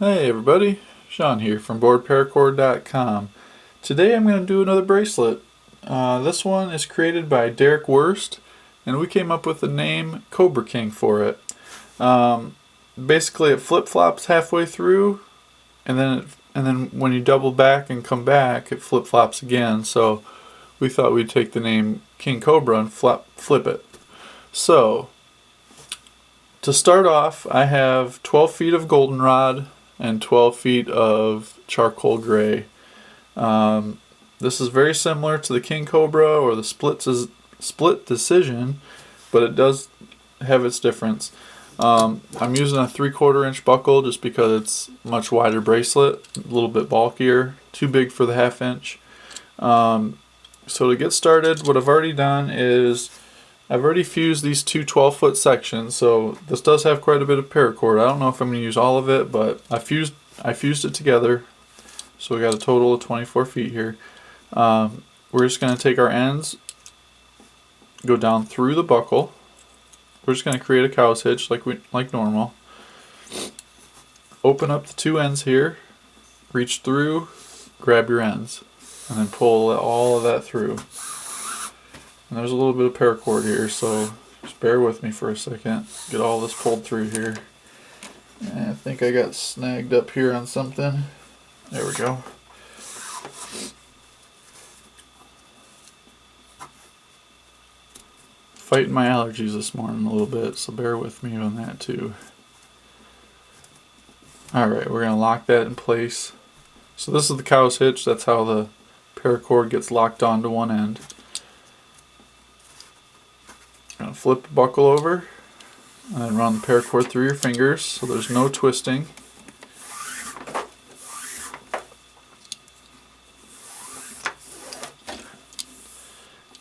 Hey everybody, Sean here from BoredParacord.com. Today I'm going to do another bracelet. This one is created by Derek Wurst, and we came up with the name Cobra King for it. Basically it flip-flops halfway through, and then when you double back and come back, it flip-flops again. So we thought we'd take the name King Cobra and flip it. So to start off, I have 12 feet of goldenrod and 12 feet of charcoal gray. This is very similar to the King Cobra or the split decision, but it does have its difference. I'm using a 3/4 inch buckle just because it's a much wider bracelet, a little bit bulkier, too big for the 1/2 inch. So to get started, what I've already done is I've already fused these two 12-foot sections, so this does have quite a bit of paracord. I don't know if I'm going to use all of it, but I fused it together, so we got a total of 24 feet here. We're just going to take our ends, go down through the buckle. We're just going to create a cow's hitch like normal. Open up the two ends here, reach through, grab your ends, and then pull all of that through. And there's a little bit of paracord here, so just bear with me for a second. Get all this pulled through here. And I think I got snagged up here on something. There we go. Fighting my allergies this morning a little bit, so bear with me on that too. Alright, we're going to lock that in place. So this is the cow's hitch. That's how the paracord gets locked onto one end. Gonna flip the buckle over and then run the paracord through your fingers so there's no twisting.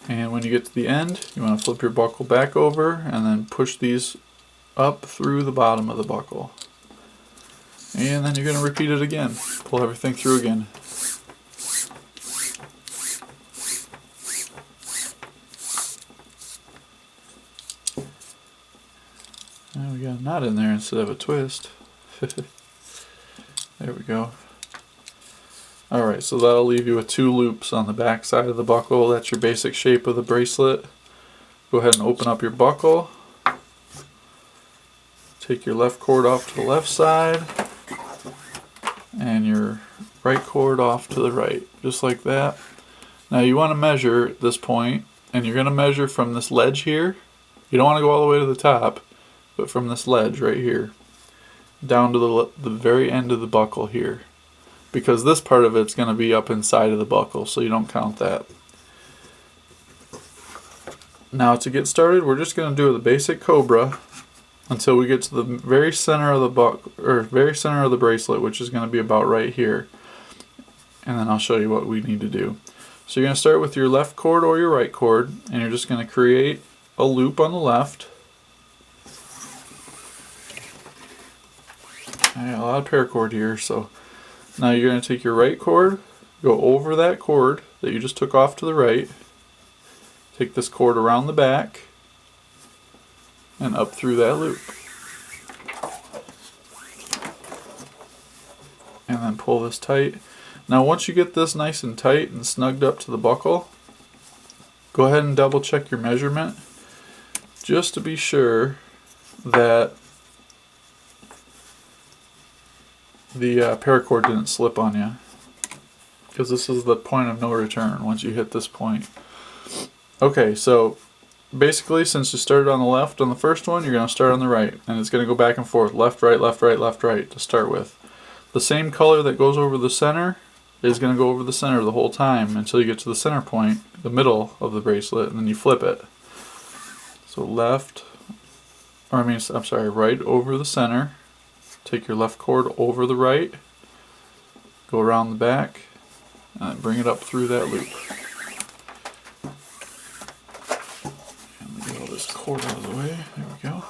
And when you get to the end, you want to flip your buckle back over and then push these up through the bottom of the buckle. And then you're going to repeat it again. Pull everything through again. And we got a knot in there instead of a twist. There we go. Alright, so that'll leave you with 2 loops on the back side of the buckle. That's your basic shape of the bracelet. Go ahead and open up your buckle. Take your left cord off to the left side and your right cord off to the right, just like that. Now you want to measure at this point, and you're going to measure from this ledge here. You don't want to go all the way to the top, but from this ledge right here down to the very end of the buckle here, because this part of it's going to be up inside of the buckle, so you don't count that. Now to get started, we're just going to do the basic Cobra until we get to the very center of the very center of the bracelet, which is going to be about right here, and then I'll show you what we need to do. So you're going to start with your left cord or your right cord, and you're just going to create a loop on the left. I got a lot of paracord here, so now you're going to take your right cord, go over that cord that you just took off to the right, take this cord around the back, and up through that loop. And then pull this tight. Now once you get this nice and tight and snugged up to the buckle, go ahead and double check your measurement just to be sure that the paracord didn't slip on you, because this is the point of no return once you hit this point. Okay, so basically, since you started on the left on the first one, you're going to start on the right, and it's going to go back and forth, left, right, left, right, left, right to start with. The same color that goes over the center is going to go over the center the whole time until you get to the center point, the middle of the bracelet, and then you flip it. So right over the center. Take your left cord over the right, go around the back, and bring it up through that loop. And let me get all this cord out of the way. There we go.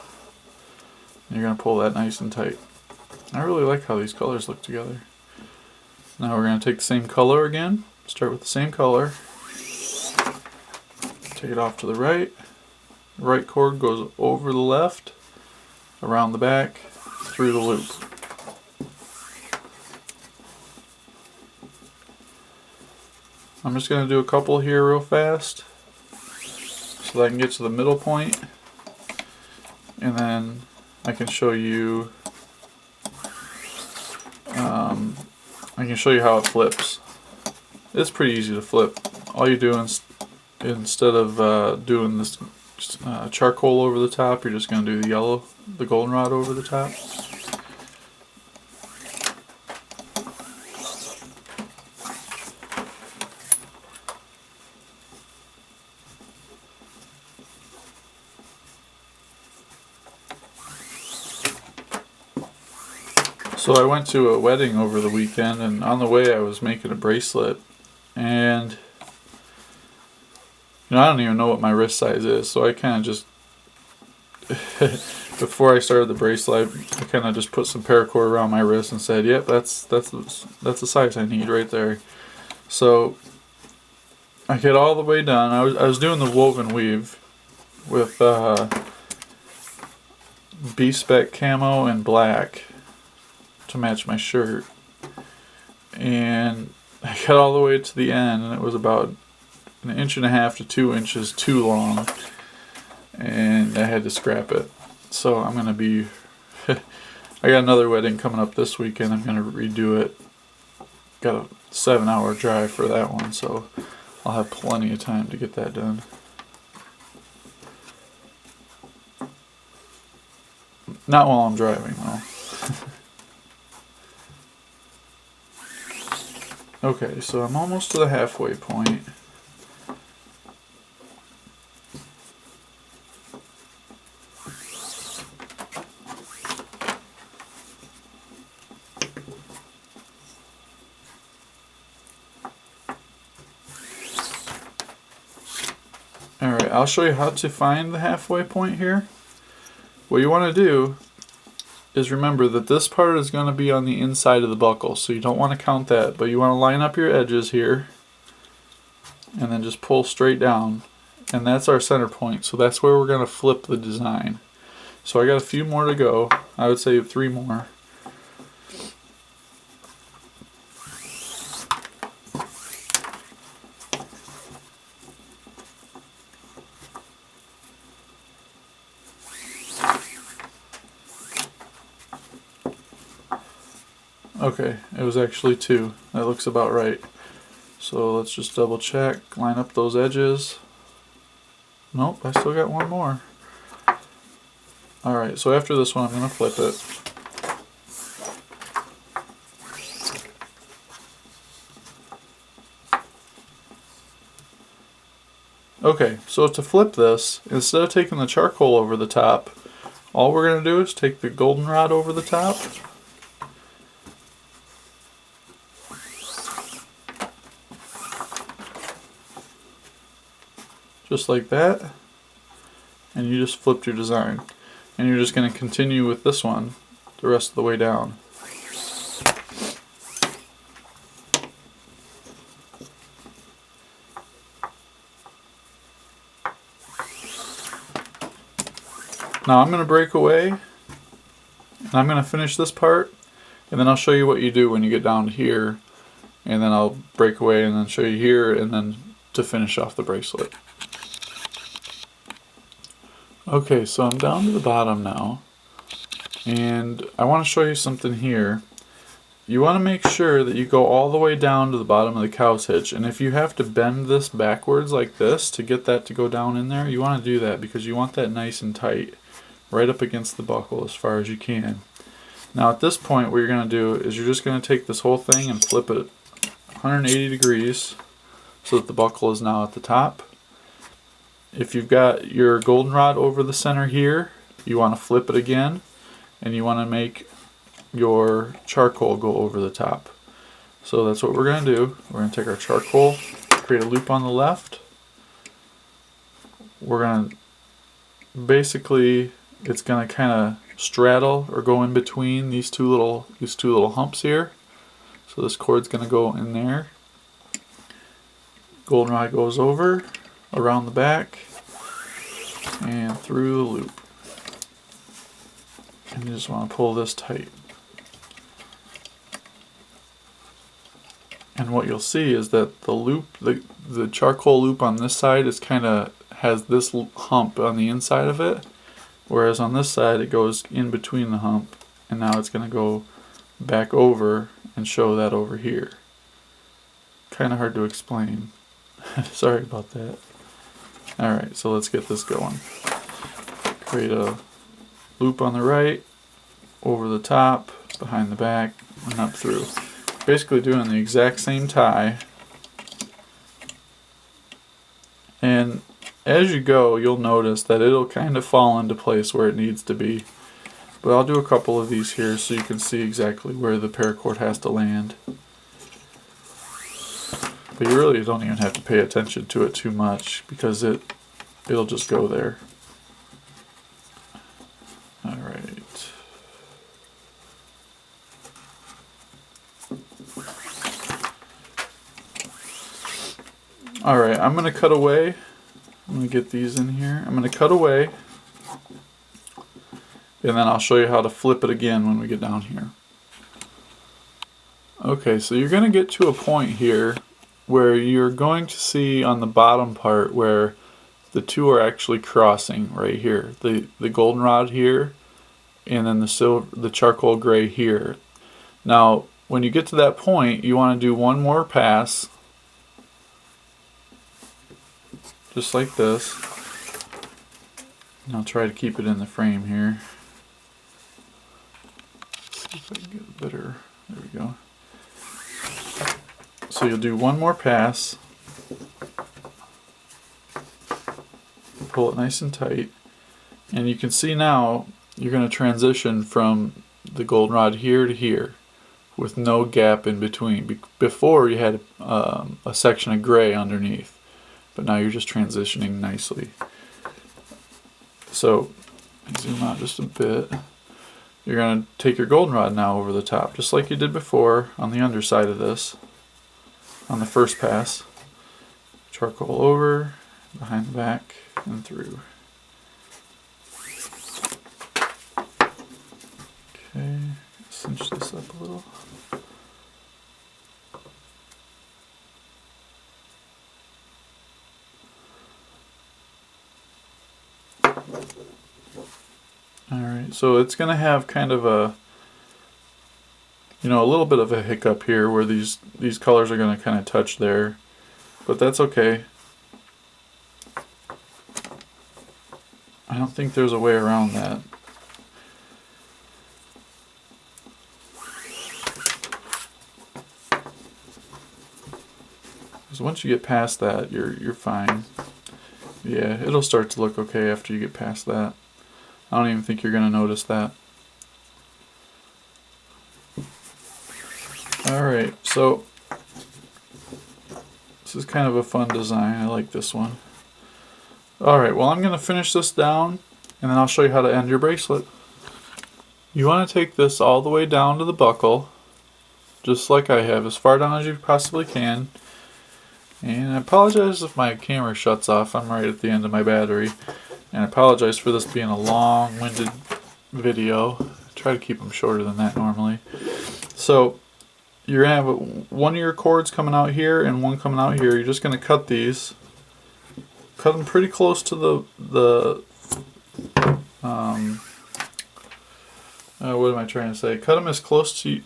And you're going to pull that nice and tight. I really like how these colors look together. Now we're going to take the same color again. Start with the same color. Take it off to the right. The right cord goes over the left, around the back, through the loop. I'm just going to do a couple here real fast so that I can get to the middle point, and then I can show you how it flips. It's pretty easy to flip. All you do instead of doing this charcoal over the top, you're just going to do the goldenrod over the top. So I went to a wedding over the weekend, and on the way I was making a bracelet, and I don't even know what my wrist size is, so I kind of just before I started the bracelet, I kind of just put some paracord around my wrist and said, "Yep, that's the size I need right there." So I get all the way done. I was doing the woven weave with B-spec camo and black to match my shirt, and I got all the way to the end, and it was about 1.5 to 2 inches too long, and I had to scrap it. So I'm gonna be I got another wedding coming up this weekend. I'm gonna redo it. Got a 7-hour drive for that one, so I'll have plenty of time to get that done. Not while I'm driving though. Okay, so I'm almost to the halfway point. Alright, I'll show you how to find the halfway point here. What you want to do is remember that this part is going to be on the inside of the buckle, so you don't want to count that, but you want to line up your edges here and then just pull straight down, and that's our center point, so that's where we're going to flip the design. So I got a few more to go. I would say 3 more. Okay, it was actually 2. That looks about right. So let's just double check, line up those edges. Nope, I still got 1 more. Alright, so after this one I'm going to flip it. Okay, so to flip this, instead of taking the charcoal over the top, all we're going to do is take the goldenrod over the top. Just like that, and you just flipped your design, and you're just going to continue with this one the rest of the way down. Now I'm going to break away, and I'm going to finish this part, and then I'll show you what you do when you get down to here, and then I'll break away and then show you here, and then to finish off the bracelet. Okay, so I'm down to the bottom now, and I want to show you something here. You want to make sure that you go all the way down to the bottom of the cow's hitch, and if you have to bend this backwards like this to get that to go down in there, you want to do that because you want that nice and tight right up against the buckle as far as you can. Now at this point what you're going to do is you're just going to take this whole thing and flip it 180 degrees so that the buckle is now at the top. If you've got your goldenrod over the center here, you want to flip it again, and you want to make your charcoal go over the top. So that's what we're going to do. We're going to take our charcoal, create a loop on the left. We're going to basically, it's going to kind of straddle or go in between these two little humps here. So this cord's going to go in there. Goldenrod goes over, around the back, and through the loop. And you just want to pull this tight. And what you'll see is that the loop, the charcoal loop on this side is kind of has this hump on the inside of it, whereas on this side it goes in between the hump, and now it's going to go back over and show that over here. Kind of hard to explain. Sorry about that. Alright, so let's get this going. Create a loop on the right, over the top, behind the back, and up through. Basically doing the exact same tie. And as you go, you'll notice that it'll kind of fall into place where it needs to be. But I'll do a couple of these here so you can see exactly where the paracord has to land. But you really don't even have to pay attention to it too much because it'll just go there. Alright. Alright, I'm going to cut away. I'm going to get these in here. I'm going to cut away. And then I'll show you how to flip it again when we get down here. Okay, so you're going to get to a point here where you're going to see on the bottom part where the two are actually crossing right here. The goldenrod here, and then the charcoal gray here. Now, when you get to that point, you want to do one more pass, just like this. And I'll try to keep it in the frame here. See if I can get it better. There we go. So you'll do one more pass, pull it nice and tight, and you can see now you're going to transition from the goldenrod here to here with no gap in between. Before you had a section of gray underneath, but now you're just transitioning nicely. So zoom out just a bit. You're going to take your goldenrod now over the top, just like you did before on the underside of this. On the first pass, charcoal over, behind the back, and through. Okay, cinch this up a little. Alright, so it's going to have kind of a little bit of a hiccup here where these colors are going to kind of touch there, but that's okay. I don't think there's a way around that. Because once you get past that, you're fine. Yeah, it'll start to look okay after you get past that. I don't even think you're going to notice that. Alright, so this is kind of a fun design. I like this one. Alright, well, I'm going to finish this down and then I'll show you how to end your bracelet. You want to take this all the way down to the buckle, just like I have, as far down as you possibly can. And I apologize if my camera shuts off. I'm right at the end of my battery. And I apologize for this being a long-winded video. I try to keep them shorter than that normally. So you're going to have one of your cords coming out here and one coming out here. You're just going to cut these. Cut them pretty close to what am I trying to say? Cut them as close to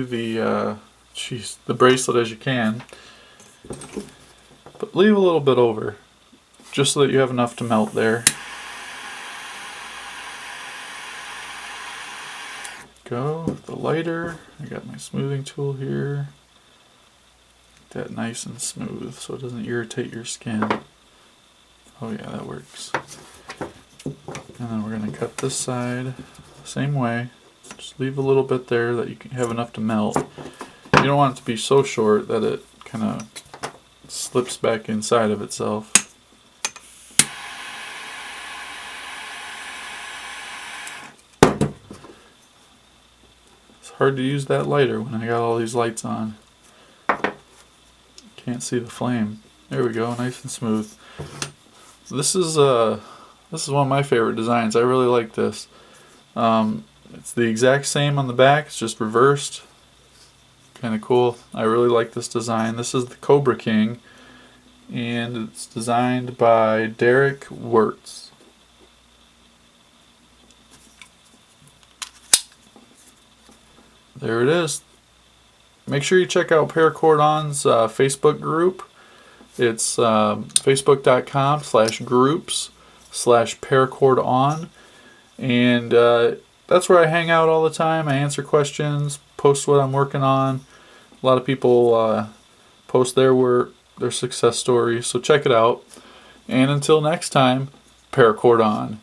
the bracelet as you can. But leave a little bit over, just so that you have enough to melt there. Go with the lighter. I got my smoothing tool here. Get that nice and smooth so it doesn't irritate your skin. Oh yeah, that works. And then we're going to cut this side the same way. Just leave a little bit there that you can have enough to melt. You don't want it to be so short that it kind of slips back inside of itself. It's hard to use that lighter when I got all these lights on. Can't see the flame. There we go, nice and smooth. So this is one of my favorite designs. I really like this. It's the exact same on the back, it's just reversed. kind of cool. I really like this design. This is the Cobra King, and it's designed by Derek Wirtz. There it is. Make sure you check out Paracord On's Facebook group. It's facebook.com/groups/Paracord On, and that's where I hang out all the time. I answer questions, post what I'm working on. A lot of people post their work, their success stories, so check it out. And until next time, Paracord On.